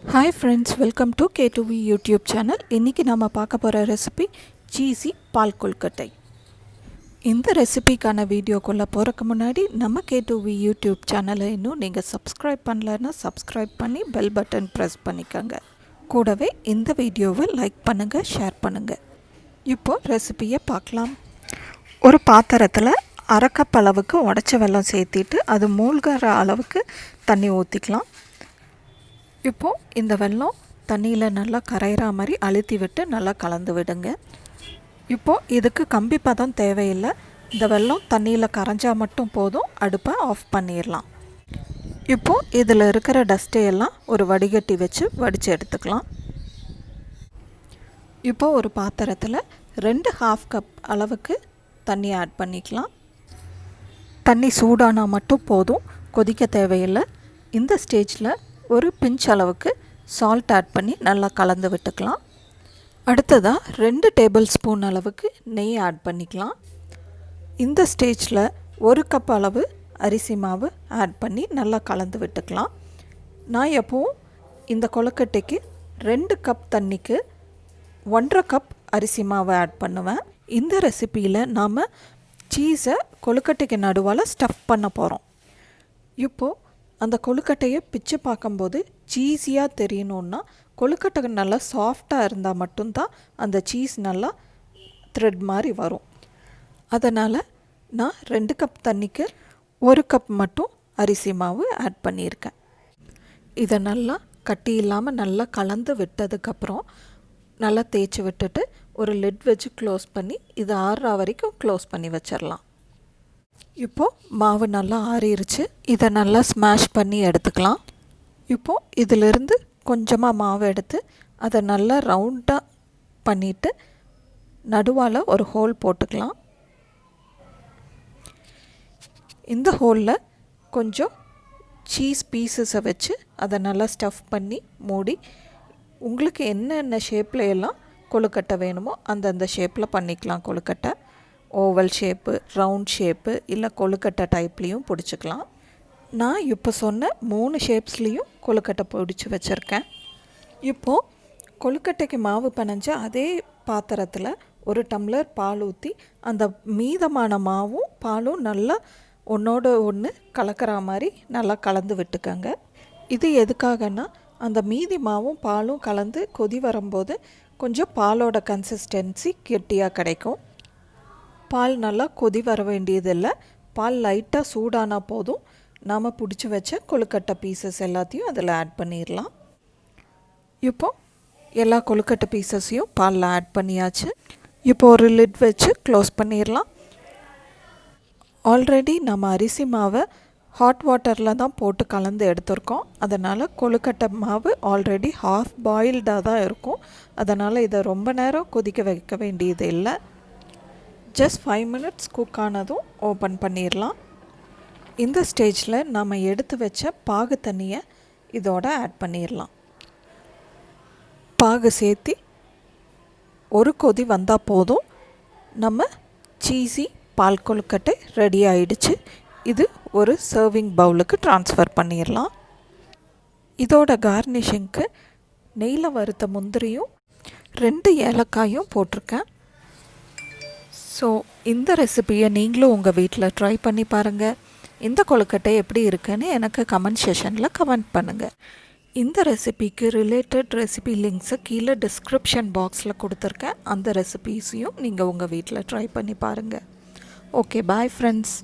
Hi friends, welcome to K2V YouTube channel. இன்னைக்கு நாம பார்க்க போற ரெசிபி சீஸி பால் கொல்கட்டை. இந்த ரெசிபிக்கான வீடியோக்குள்ள போறதுக்கு முன்னாடி நம்ம K2V YouTube சேனலை இன்னும் நீங்க சப்ஸ்கிரைப் பண்ணலன்னா சப்ஸ்கிரைப் பண்ணி பெல் பட்டன் பிரஸ் பண்ணிக்கங்க. கூடவே இந்த வீடியோவை லைக் பண்ணுங்க, ஷேர் பண்ணுங்க. இப்போ ரெசிபியை பார்க்கலாம். ஒரு பாத்திரத்தில் அரை கப் அளவுக்கு உடைச்ச வெல்லம் சேர்த்திட்டு அது மூழ்கிற அளவுக்கு தண்ணி ஊற்றிக்கலாம். இப்போது இந்த வெல்லம் தண்ணியில் நல்லா கரையிற மாதிரி அழுத்தி விட்டு நல்லா கலந்து விடுங்க. இப்போது இதுக்கு கம்பி பதம் தேவையில்லை. இந்த வெல்லம் தண்ணியில் கரைஞ்சால் மட்டும் போதும். அடுப்பை ஆஃப் பண்ணிடலாம். இப்போது இதில் இருக்கிற டஸ்ட்டையெல்லாம் ஒரு வடிகட்டி வச்சு வடித்து எடுத்துக்கலாம். இப்போது ஒரு பாத்திரத்தில் 2 கப் அளவுக்கு தண்ணி ஆட் பண்ணிக்கலாம். தண்ணி சூடானால் மட்டும் போதும், கொதிக்க தேவையில்லை. இந்த ஸ்டேஜில் ஒரு பிஞ்ச் அளவுக்கு சால்ட் ஆட் பண்ணி நல்லா கலந்து விட்டுக்கலாம். அடுத்ததாக 2 டேபிள் ஸ்பூன் அளவுக்கு நெய் ஆட் பண்ணிக்கலாம். இந்த ஸ்டேஜில் 1 கப் அளவு அரிசி மாவு ஆட் பண்ணி நல்லா கலந்து விட்டுக்கலாம். நான் எப்போவும் இந்த கொழுக்கட்டைக்கு 2 கப் தண்ணிக்கு 1.5 கப் அரிசி மாவு ஆட் பண்ணுவேன். இந்த ரெசிப்பியில் நாம் சீஸை கொழுக்கட்டைக்கு நடுவால் ஸ்டஃப் பண்ண போகிறோம். இப்போது அந்த கொழுக்கட்டையை பிச்சு பார்க்கும்போது சீஸியாக தெரியணுன்னா கொழுக்கட்டை நல்லா சாஃப்டாக இருந்தால் மட்டும்தான் அந்த சீஸ் நல்லா த்ரெட் மாதிரி வரும். அதனால் நான் 2 கப் தண்ணிக்கு 1 கப் மட்டும் அரிசி மாவு ஆட் பண்ணியிருக்கேன். இதை நல்லா கட்டி இல்லாமல் நல்லா கலந்து விட்டதுக்கப்புறம் நல்லா தேய்ச்சி விட்டுட்டு ஒரு லிட் வச்சு க்ளோஸ் பண்ணி இது ஆறுற வரைக்கும் க்ளோஸ் பண்ணி வச்சிடலாம். இப்போது மாவு நல்லா ஆறிடுச்சு. இதை நல்லா ஸ்மாஷ் பண்ணி எடுத்துக்கலாம். இப்போது இதிலிருந்து கொஞ்சமாக மாவு எடுத்து அதை நல்லா ரவுண்டாக பண்ணிவிட்டு நடுவால் ஒரு ஹோல் போட்டுக்கலாம். இந்த ஹோலில் கொஞ்சம் சீஸ் பீசஸை வச்சு அதை நல்லா ஸ்டஃப் பண்ணி மூடி உங்களுக்கு என்னென்ன ஷேப்பில் எல்லாம் கொழுக்கட்டை வேணுமோ அந்தந்த ஷேப்பில் பண்ணிக்கலாம். கொழுக்கட்டை ஓவல் ஷேப்பு, ரவுண்ட் ஷேப்பு, இல்லை கொழுக்கட்டை டைப்லேயும் பிடிச்சிக்கலாம். நான் இப்போ சொன்ன 3 ஷேப்ஸ்லேயும் கொழுக்கட்டை பிடிச்சி வச்சுருக்கேன். இப்போது கொழுக்கட்டைக்கு மாவு பிணைஞ்ச அதே பாத்திரத்தில் 1 டம்ளர் பால் ஊற்றி அந்த மீதமான மாவும் பாலும் நல்லா ஒன்றோட ஒன்று கலக்கிற மாதிரி நல்லா கலந்து விட்டுக்கங்க. இது எதுக்காகன்னா அந்த மீதி மாவும் பாலும் கலந்து கொதி வரும்போது கொஞ்சம் பாலோட கன்சிஸ்டன்சி கெட்டியாக கிடைக்கும். பால் நல்லா கொதி வர வேண்டியதில்லை. பால் லைட்டாக சூடானால் போதும். நாம் பிடிச்சி வச்ச கொழுக்கட்டை பீசஸ் எல்லாத்தையும் அதில் ஆட் பண்ணிடலாம். இப்போது எல்லா கொழுக்கட்டை பீசஸையும் பாலில் ஆட் பண்ணியாச்சு. இப்போ ஒரு லிட் வச்சு க்ளோஸ் பண்ணிடலாம். ஆல்ரெடி நம்ம அரிசி மாவை ஹாட் வாட்டரில் தான் போட்டு கலந்து எடுத்துருக்கோம். அதனால் கொழுக்கட்டை மாவு ஆல்ரெடி ஹாஃப் பாயில்டாக தான் இருக்கும். அதனால் இதை ரொம்ப நேரம் கொதிக்க வைக்க வேண்டியது இல்லை. ஜஸ்ட் 5 மினிட்ஸ் குக் ஆனதும் ஓப்பன் பண்ணிடலாம். இந்த ஸ்டேஜில் நம்ம எடுத்து வச்ச பாகு தண்ணியை இதோட ஆட் பண்ணிடலாம். பாகு சேர்த்தி ஒரு கொதி வந்தால் போதும். நம்ம சீஸி பால் கொழுக்கட்டை ரெடி ஆயிடுச்சு. இது ஒரு சர்விங் பவுலுக்கு ட்ரான்ஸ்ஃபர் பண்ணிடலாம். இதோட கார்னிஷிங்க்கு நெய்யில் வறுத்த முந்திரியும் 2 ஏலக்காயும் போட்டிருக்கேன். ஸோ இந்த ரெசிபியை நீங்களும் உங்கள் வீட்டில் ட்ரை பண்ணி பாருங்கள். இந்த கொழுக்கட்டை எப்படி இருக்குன்னு எனக்கு கமெண்ட் செஷனில் கமெண்ட் பண்ணுங்கள். இந்த ரெசிபிக்கு ரிலேட்டட் ரெசிபி லிங்க்ஸை கீழே டிஸ்கிரிப்ஷன் பாக்ஸில் கொடுத்துருக்கேன். அந்த ரெசிபீஸையும் நீங்கள் உங்கள் வீட்டில் ட்ரை பண்ணி பாருங்கள். Okay, bye friends.